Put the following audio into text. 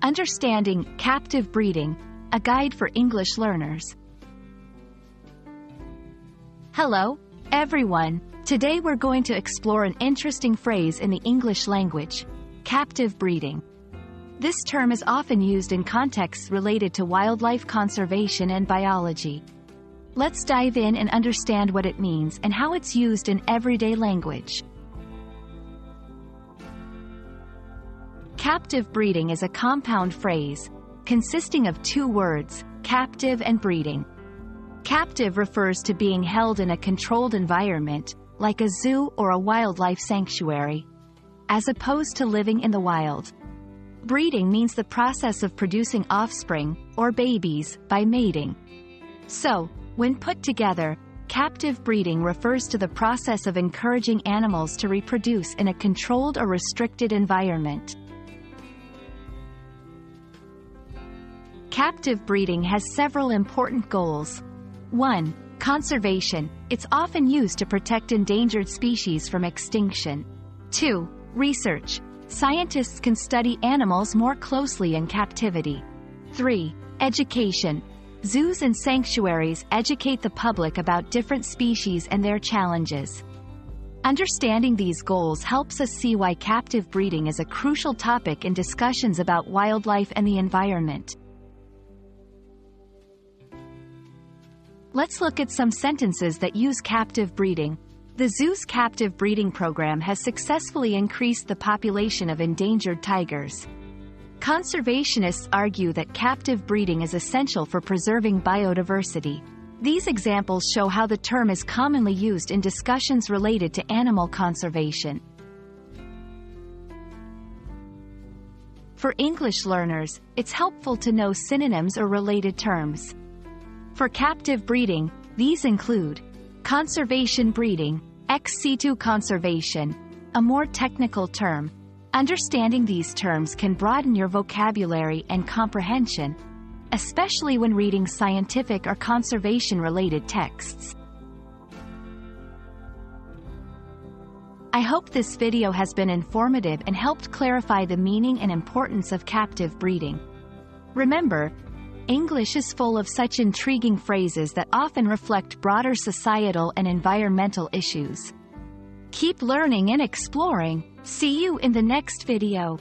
Understanding captive breeding, a guide for English learners. Hello, everyone. Today we're going to explore an interesting phrase in the English language, captive breeding. This term is often used in contexts related to wildlife conservation and biology. Let's dive in and understand what it means and how it's used in everyday language. Captive breeding is a compound phrase, consisting of two words, captive and breeding. Captive refers to being held in a controlled environment, like a zoo or a wildlife sanctuary, as opposed to living in the wild. Breeding means the process of producing offspring, or babies, by mating. So, when put together, captive breeding refers to the process of encouraging animals to reproduce in a controlled or restricted environment. Captive breeding has several important goals. 1. Conservation. It's often used to protect endangered species from extinction. 2. Research. Scientists can study animals more closely in captivity. 3. Education. Zoos and sanctuaries educate the public about different species and their challenges. Understanding these goals helps us see why captive breeding is a crucial topic in discussions about wildlife and the environment. Let's look at some sentences that use captive breeding. The zoo's captive breeding program has successfully increased the population of endangered tigers. Conservationists argue that captive breeding is essential for preserving biodiversity. These examples show how the term is commonly used in discussions related to animal conservation. For English learners, it's helpful to know synonyms or related terms. For captive breeding, these include conservation breeding, ex situ conservation, a more technical term. Understanding these terms can broaden your vocabulary and comprehension, especially when reading scientific or conservation-related texts. I hope this video has been informative and helped clarify the meaning and importance of captive breeding. Remember, English is full of such intriguing phrases that often reflect broader societal and environmental issues. Keep learning and exploring. See you in the next video.